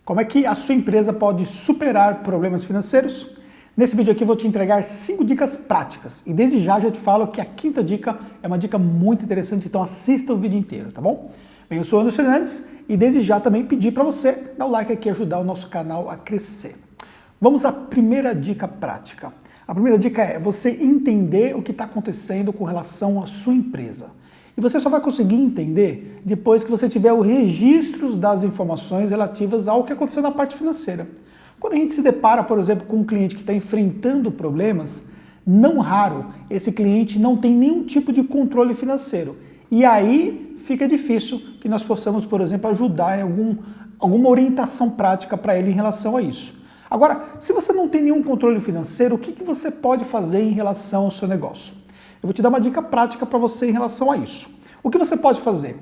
Como é que a sua empresa pode superar problemas financeiros? Nesse vídeo aqui eu vou te entregar 5 dicas práticas. E desde já te falo que a quinta dica é uma dica muito interessante, então assista o vídeo inteiro, tá bom? Bem, eu sou o Anderson Fernandes e desde já também pedi para você dar o like aqui e ajudar o nosso canal a crescer. Vamos à primeira dica prática. A primeira dica é você entender o que está acontecendo com relação à sua empresa. E você só vai conseguir entender depois que você tiver o registro das informações relativas ao que aconteceu na parte financeira. Quando a gente se depara, por exemplo, com um cliente que está enfrentando problemas, não raro, esse cliente não tem nenhum tipo de controle financeiro. E aí fica difícil que nós possamos, por exemplo, ajudar em alguma orientação prática para ele em relação a isso. Agora, se você não tem nenhum controle financeiro, o que você pode fazer em relação ao seu negócio? Eu vou te dar uma dica prática para você em relação a isso. O que você pode fazer?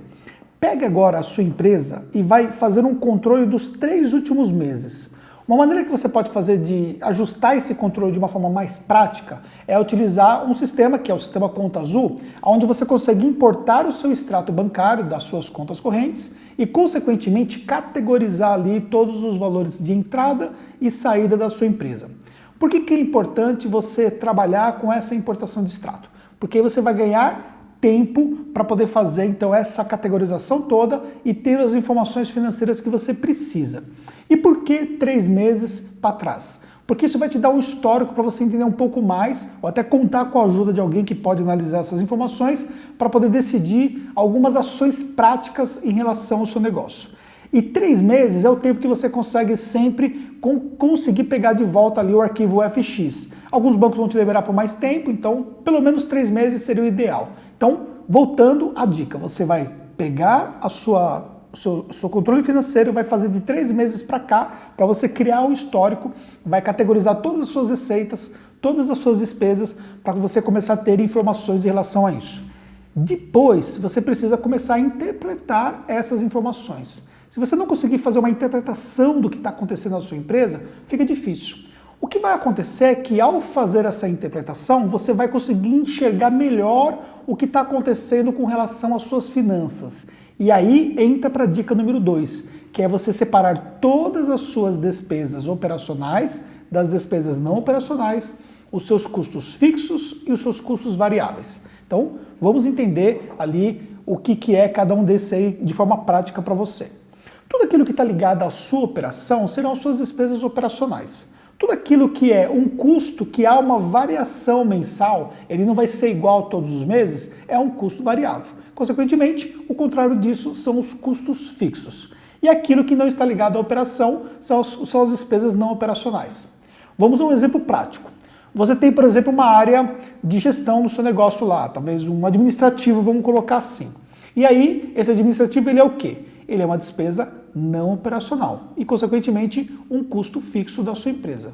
Pegue agora a sua empresa e vai fazer um controle dos 3 últimos meses. Uma maneira que você pode fazer de ajustar esse controle de uma forma mais prática é utilizar um sistema, que é o sistema Conta Azul, onde você consegue importar o seu extrato bancário das suas contas correntes e, consequentemente, categorizar ali todos os valores de entrada e saída da sua empresa. Por que é importante você trabalhar com essa importação de extrato? Porque aí você vai ganhar tempo para poder fazer então essa categorização toda e ter as informações financeiras que você precisa. E por que 3 meses para trás? Porque isso vai te dar um histórico para você entender um pouco mais, ou até contar com a ajuda de alguém que pode analisar essas informações para poder decidir algumas ações práticas em relação ao seu negócio. E 3 meses é o tempo que você consegue sempre conseguir pegar de volta ali o arquivo FX. Alguns bancos vão te liberar por mais tempo, então pelo menos 3 meses seria o ideal. Então, voltando à dica, você vai pegar o seu controle financeiro, vai fazer de 3 meses para cá, para você criar um histórico, vai categorizar todas as suas receitas, todas as suas despesas, para você começar a ter informações em relação a isso. Depois, você precisa começar a interpretar essas informações. Se você não conseguir fazer uma interpretação do que está acontecendo na sua empresa, fica difícil. O que vai acontecer é que ao fazer essa interpretação, você vai conseguir enxergar melhor o que está acontecendo com relação às suas finanças. E aí entra para a dica número 2, que é você separar todas as suas despesas operacionais das despesas não operacionais, os seus custos fixos e os seus custos variáveis. Então, vamos entender ali o que é cada um desses aí de forma prática para você. Tudo aquilo que está ligado à sua operação serão as suas despesas operacionais. Tudo aquilo que é um custo que há uma variação mensal, ele não vai ser igual todos os meses, é um custo variável. Consequentemente, o contrário disso são os custos fixos. E aquilo que não está ligado à operação são as despesas não operacionais. Vamos a um exemplo prático. Você tem, por exemplo, uma área de gestão no seu negócio lá, talvez um administrativo, vamos colocar assim. E aí, esse administrativo ele é o quê? Ele é uma despesa não operacional e, consequentemente, um custo fixo da sua empresa.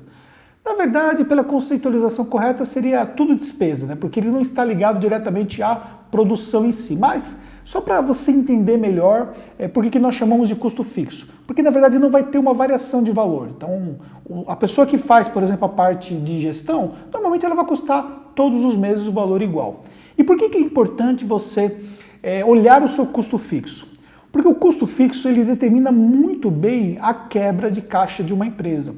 Na verdade, pela conceitualização correta, seria tudo despesa, né? Porque ele não está ligado diretamente à produção em si. Mas, só para você entender melhor, por que nós chamamos de custo fixo? Porque, na verdade, não vai ter uma variação de valor. Então, a pessoa que faz, por exemplo, a parte de gestão, normalmente ela vai custar todos os meses o valor igual. E por que é importante você olhar o seu custo fixo? Porque o custo fixo ele determina muito bem a quebra de caixa de uma empresa.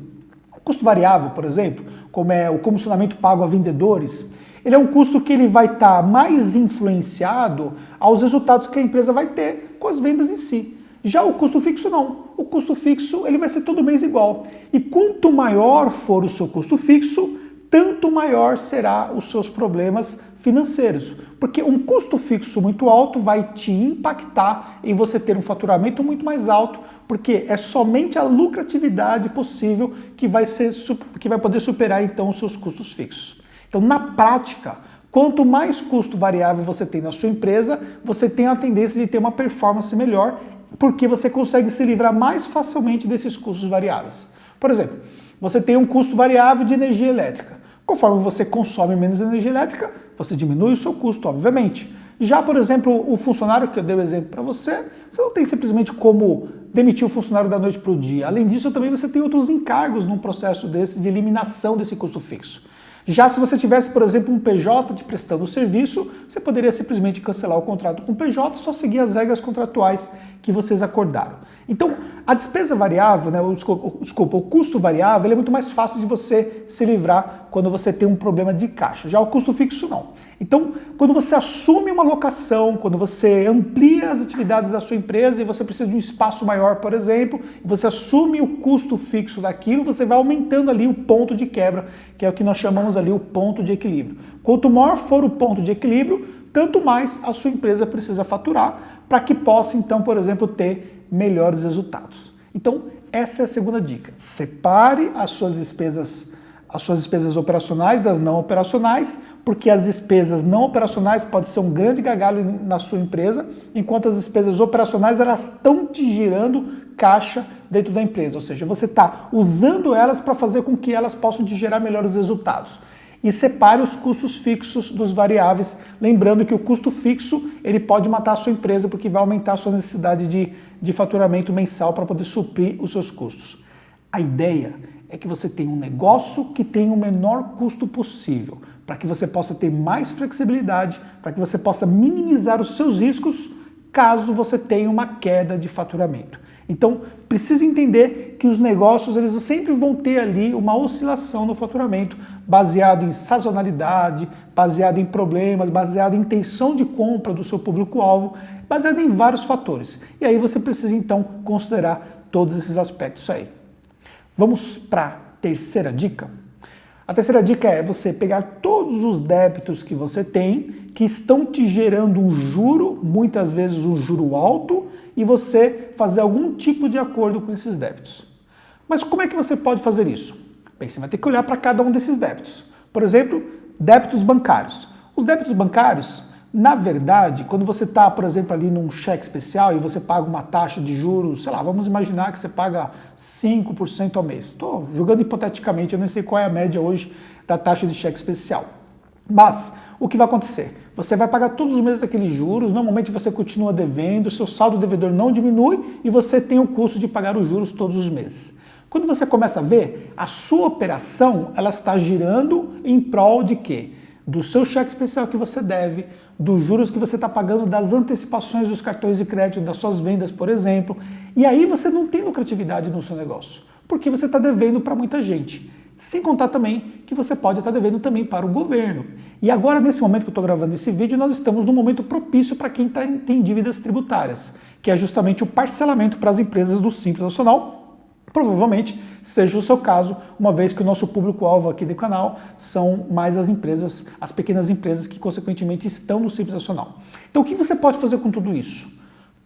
O custo variável, por exemplo, como é o comissionamento pago a vendedores, ele é um custo que ele vai estar mais influenciado aos resultados que a empresa vai ter com as vendas em si. Já o custo fixo não. O custo fixo ele vai ser todo mês igual. E quanto maior for o seu custo fixo, tanto maior será os seus problemas financeiros. Porque um custo fixo muito alto vai te impactar em você ter um faturamento muito mais alto, porque é somente a lucratividade possível que vai poder superar então os seus custos fixos. Então, na prática, quanto mais custo variável você tem na sua empresa, você tem a tendência de ter uma performance melhor, porque você consegue se livrar mais facilmente desses custos variáveis. Por exemplo, você tem um custo variável de energia elétrica. Conforme você consome menos energia elétrica, você diminui o seu custo, obviamente. Já, por exemplo, o funcionário, que eu dei o exemplo para você, você não tem simplesmente como demitir o funcionário da noite para o dia. Além disso, também você tem outros encargos num processo desse de eliminação desse custo fixo. Já se você tivesse, por exemplo, um PJ te prestando o serviço, você poderia simplesmente cancelar o contrato com o PJ e só seguir as regras contratuais que vocês acordaram. Então, a despesa variável, né, o custo variável, ele é muito mais fácil de você se livrar quando você tem um problema de caixa. Já o custo fixo, não. Então, quando você assume uma locação, quando você amplia as atividades da sua empresa e você precisa de um espaço maior, por exemplo, e você assume o custo fixo daquilo, você vai aumentando ali o ponto de quebra, que é o que nós chamamos ali o ponto de equilíbrio. Quanto maior for o ponto de equilíbrio, tanto mais a sua empresa precisa faturar para que possa, então, por exemplo, ter melhores resultados. Então, essa é a segunda dica. Separe as suas despesas operacionais das não operacionais, porque as despesas não operacionais podem ser um grande gargalo na sua empresa, enquanto as despesas operacionais elas estão te gerando caixa dentro da empresa, ou seja, você está usando elas para fazer com que elas possam te gerar melhores resultados. E separe os custos fixos dos variáveis, lembrando que o custo fixo ele pode matar a sua empresa porque vai aumentar a sua necessidade de faturamento mensal para poder suprir os seus custos. A ideia é que você tenha um negócio que tenha o menor custo possível, para que você possa ter mais flexibilidade, para que você possa minimizar os seus riscos caso você tenha uma queda de faturamento. Então, precisa entender que os negócios eles sempre vão ter ali uma oscilação no faturamento, baseado em sazonalidade, baseado em problemas, baseado em intenção de compra do seu público-alvo, baseado em vários fatores. E aí você precisa então considerar todos esses aspectos aí. Vamos para a terceira dica? A terceira dica é você pegar todos os débitos que você tem, que estão te gerando um juro, muitas vezes um juro alto, e você fazer algum tipo de acordo com esses débitos. Mas como é que você pode fazer isso? Bem, você vai ter que olhar para cada um desses débitos. Por exemplo, débitos bancários. Os débitos bancários, na verdade, quando você está, por exemplo, ali num cheque especial e você paga uma taxa de juros, sei lá, vamos imaginar que você paga 5% ao mês. Estou jogando hipoteticamente, eu não sei qual é a média hoje da taxa de cheque especial. Mas o que vai acontecer? Você vai pagar todos os meses aqueles juros, normalmente você continua devendo, seu saldo devedor não diminui e você tem o custo de pagar os juros todos os meses. Quando você começa a ver, a sua operação ela está girando em prol de quê? Do seu cheque especial que você deve, dos juros que você está pagando, das antecipações dos cartões de crédito, das suas vendas, por exemplo. E aí você não tem lucratividade no seu negócio, porque você está devendo para muita gente. Sem contar também que você pode estar devendo também para o governo. E agora, nesse momento que eu estou gravando esse vídeo, nós estamos num momento propício para quem tem dívidas tributárias, que é justamente o parcelamento para as empresas do Simples Nacional. Provavelmente seja o seu caso, uma vez que o nosso público-alvo aqui do canal são mais as empresas, as pequenas empresas que consequentemente estão no Simples Nacional. Então o que você pode fazer com tudo isso?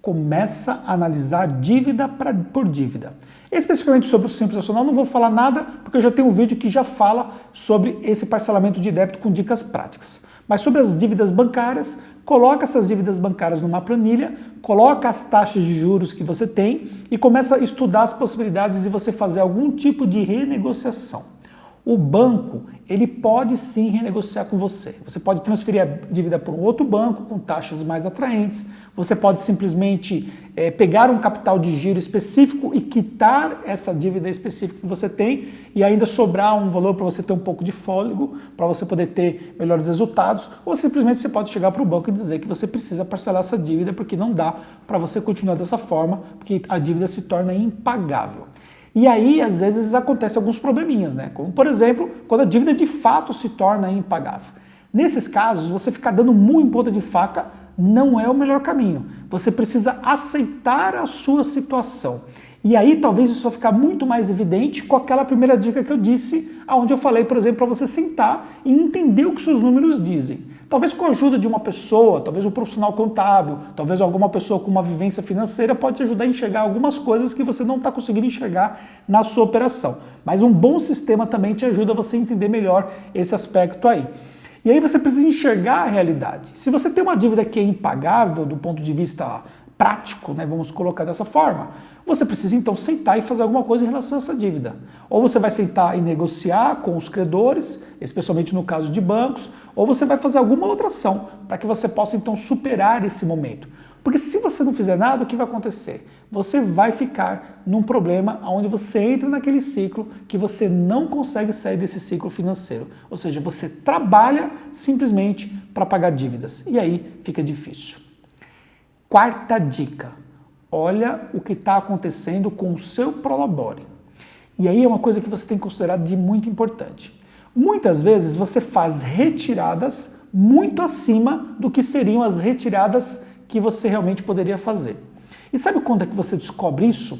Começa a analisar dívida por dívida. Especificamente sobre o Simples Nacional não vou falar nada, porque eu já tenho um vídeo que já fala sobre esse parcelamento de débito com dicas práticas. Mas sobre as dívidas bancárias, coloca essas dívidas bancárias numa planilha, coloca as taxas de juros que você tem e começa a estudar as possibilidades de você fazer algum tipo de renegociação. O banco, ele pode sim renegociar com você. Você pode transferir a dívida para um outro banco com taxas mais atraentes. Você pode simplesmente pegar um capital de giro específico e quitar essa dívida específica que você tem e ainda sobrar um valor para você ter um pouco de fôlego, para você poder ter melhores resultados. Ou simplesmente você pode chegar para o banco e dizer que você precisa parcelar essa dívida porque não dá para você continuar dessa forma, porque a dívida se torna impagável. E aí, às vezes, acontecem alguns probleminhas, né? Como, por exemplo, quando a dívida de fato se torna impagável. Nesses casos, você ficar dando murro em ponta de faca não é o melhor caminho. Você precisa aceitar a sua situação. E aí, talvez isso vai ficar muito mais evidente com aquela primeira dica que eu disse, onde eu falei, por exemplo, para você sentar e entender o que seus números dizem. Talvez com a ajuda de uma pessoa, talvez um profissional contábil, talvez alguma pessoa com uma vivência financeira pode te ajudar a enxergar algumas coisas que você não está conseguindo enxergar na sua operação. Mas um bom sistema também te ajuda a você entender melhor esse aspecto aí. E aí você precisa enxergar a realidade. Se você tem uma dívida que é impagável do ponto de vista prático, né, vamos colocar dessa forma, você precisa então sentar e fazer alguma coisa em relação a essa dívida. Ou você vai sentar e negociar com os credores, especialmente no caso de bancos, ou você vai fazer alguma outra ação para que você possa então superar esse momento. Porque se você não fizer nada, o que vai acontecer? Você vai ficar num problema onde você entra naquele ciclo que você não consegue sair desse ciclo financeiro. Ou seja, você trabalha simplesmente para pagar dívidas. E aí fica difícil. Quarta dica. olha o que está acontecendo com o seu Prolabore. E aí é uma coisa que você tem que considerar de muito importante. Muitas vezes você faz retiradas muito acima do que seriam as retiradas que você realmente poderia fazer. E sabe quando é que você descobre isso?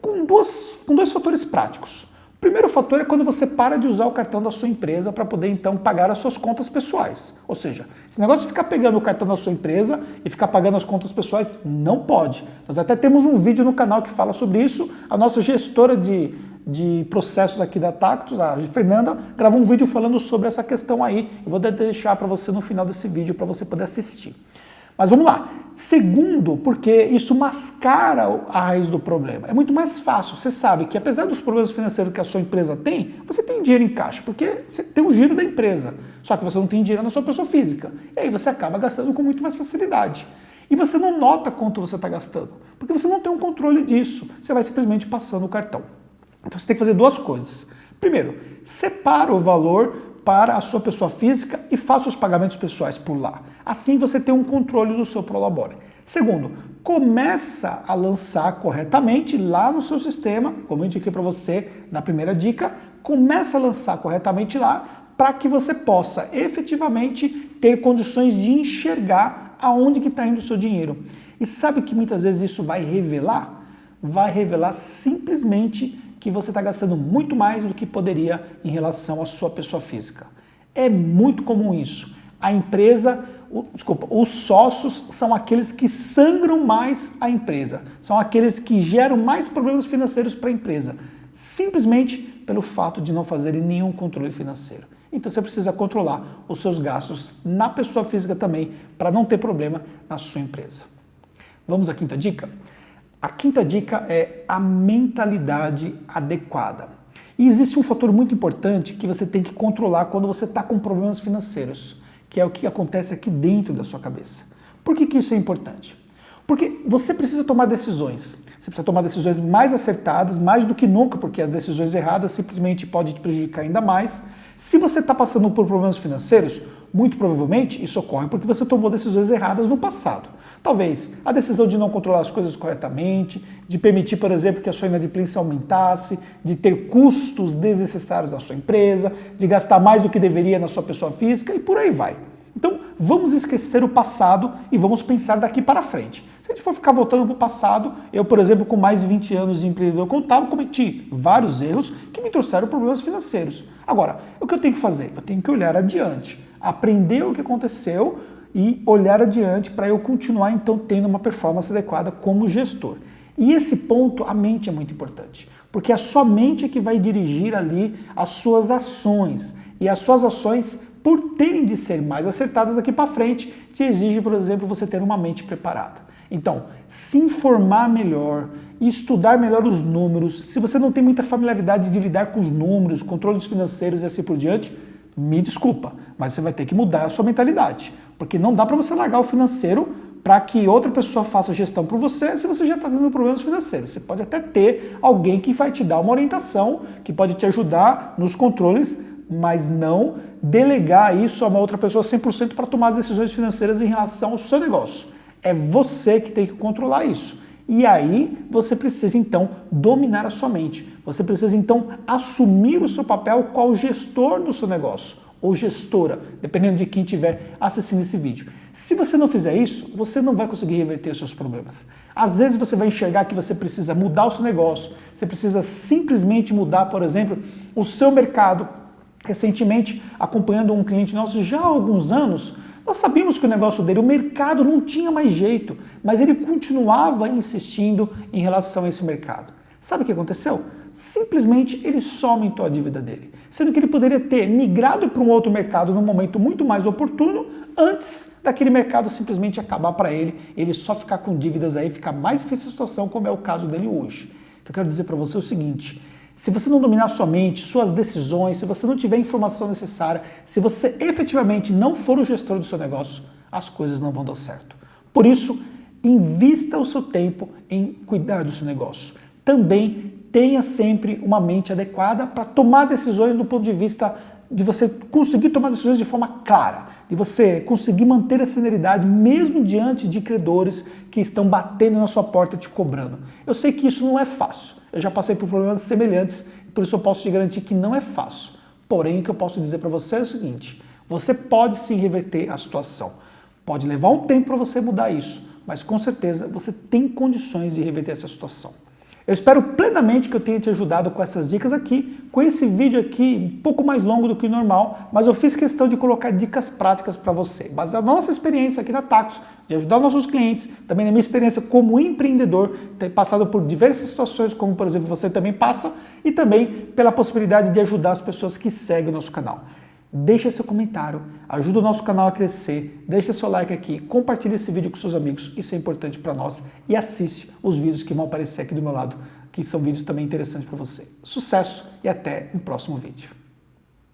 Com dois fatores práticos. O primeiro fator é quando você para de usar o cartão da sua empresa para poder então pagar as suas contas pessoais. Ou seja, esse negócio de ficar pegando o cartão da sua empresa e ficar pagando as contas pessoais não pode. Nós até temos um vídeo no canal que fala sobre isso. A nossa gestora de processos aqui da Tactus, a Fernanda, gravou um vídeo falando sobre essa questão aí. Eu vou deixar para você no final desse vídeo para você poder assistir. Mas vamos lá. Segundo, porque isso mascara a raiz do problema. É muito mais fácil. Você sabe que apesar dos problemas financeiros que a sua empresa tem, você tem dinheiro em caixa, porque você tem o giro da empresa. Só que você não tem dinheiro na sua pessoa física. E aí você acaba gastando com muito mais facilidade. E você não nota quanto você está gastando, porque você não tem um controle disso. Você vai simplesmente passando o cartão. Então você tem que fazer duas coisas. Primeiro, separa o valor para a sua pessoa física e faça os pagamentos pessoais por lá. Assim você tem um controle do seu Prolabore. Segundo, começa a lançar corretamente lá no seu sistema, como eu indiquei para você na primeira dica, começa a lançar corretamente lá para que você possa efetivamente ter condições de enxergar aonde que está indo o seu dinheiro. E sabe que muitas vezes isso vai revelar? Vai revelar simplesmente que você está gastando muito mais do que poderia em relação à sua pessoa física. É muito comum isso. A empresa, os sócios são aqueles que sangram mais a empresa, são aqueles que geram mais problemas financeiros para a empresa, simplesmente pelo fato de não fazerem nenhum controle financeiro. Então você precisa controlar os seus gastos na pessoa física também, para não ter problema na sua empresa. Vamos à quinta dica? A quinta dica é a mentalidade adequada. E existe um fator muito importante que você tem que controlar quando você está com problemas financeiros, que é o que acontece aqui dentro da sua cabeça. Por que isso é importante? Porque você precisa tomar decisões. Você precisa tomar decisões mais acertadas, mais do que nunca, porque as decisões erradas simplesmente podem te prejudicar ainda mais. Se você está passando por problemas financeiros, muito provavelmente isso ocorre porque você tomou decisões erradas no passado. Talvez a decisão de não controlar as coisas corretamente, de permitir, por exemplo, que a sua inadimplência aumentasse, de ter custos desnecessários na sua empresa, de gastar mais do que deveria na sua pessoa física e por aí vai. Então, vamos esquecer o passado e vamos pensar daqui para frente. Se a gente for ficar voltando para o passado, eu, por exemplo, com mais de 20 anos de empreendedor contábil, cometi vários erros que me trouxeram problemas financeiros. Agora, o que eu tenho que fazer? Eu tenho que olhar adiante, aprender o que aconteceu e olhar adiante para eu continuar, então, tendo uma performance adequada como gestor. E esse ponto, a mente é muito importante, porque é a sua mente que vai dirigir ali as suas ações. E as suas ações, por terem de ser mais acertadas daqui para frente, te exige, por exemplo, você ter uma mente preparada. Então, se informar melhor, estudar melhor os números. Se você não tem muita familiaridade de lidar com os números, controles financeiros e assim por diante, me desculpa, mas você vai ter que mudar a sua mentalidade. Porque não dá para você largar o financeiro para que outra pessoa faça a gestão por você se você já está tendo problemas financeiros. Você pode até ter alguém que vai te dar uma orientação, que pode te ajudar nos controles, mas não delegar isso a uma outra pessoa 100% para tomar as decisões financeiras em relação ao seu negócio. É você que tem que controlar isso. E aí você precisa então dominar a sua mente. Você precisa então assumir o seu papel qual gestor do seu negócio ou gestora, dependendo de quem estiver assistindo esse vídeo. Se você não fizer isso, você não vai conseguir reverter os seus problemas. Às vezes você vai enxergar que você precisa mudar o seu negócio, você precisa simplesmente mudar, por exemplo, o seu mercado. Recentemente, acompanhando um cliente nosso já há alguns anos, nós sabíamos que o negócio dele, o mercado não tinha mais jeito, mas ele continuava insistindo em relação a esse mercado. Sabe o que aconteceu? Simplesmente ele só aumentou a dívida dele, sendo que ele poderia ter migrado para um outro mercado num momento muito mais oportuno, antes daquele mercado simplesmente acabar para ele só ficar com dívidas aí, ficar mais difícil a situação, como é o caso dele hoje. O que eu quero dizer para você é o seguinte: se você não dominar sua mente, suas decisões, se você não tiver a informação necessária, se você efetivamente não for o gestor do seu negócio, as coisas não vão dar certo. Por isso, invista o seu tempo em cuidar do seu negócio. Também tenha sempre uma mente adequada para tomar decisões do ponto de vista de você conseguir tomar decisões de forma clara, de você conseguir manter a serenidade mesmo diante de credores que estão batendo na sua porta te cobrando. Eu sei que isso não é fácil, eu já passei por problemas semelhantes, por isso eu posso te garantir que não é fácil. Porém, o que eu posso dizer para você é o seguinte, você pode sim reverter a situação. Pode levar um tempo para você mudar isso, mas com certeza você tem condições de reverter essa situação. Eu espero plenamente que eu tenha te ajudado com essas dicas aqui, com esse vídeo aqui um pouco mais longo do que o normal, mas eu fiz questão de colocar dicas práticas para você, baseado na nossa experiência aqui na Tactus, de ajudar nossos clientes, também na minha experiência como empreendedor, ter passado por diversas situações, como por exemplo você também passa, e também pela possibilidade de ajudar as pessoas que seguem o nosso canal. Deixa seu comentário, ajuda o nosso canal a crescer, deixa seu like aqui, compartilha esse vídeo com seus amigos, isso é importante para nós, e assiste os vídeos que vão aparecer aqui do meu lado, que são vídeos também interessantes para você. Sucesso e até um próximo vídeo.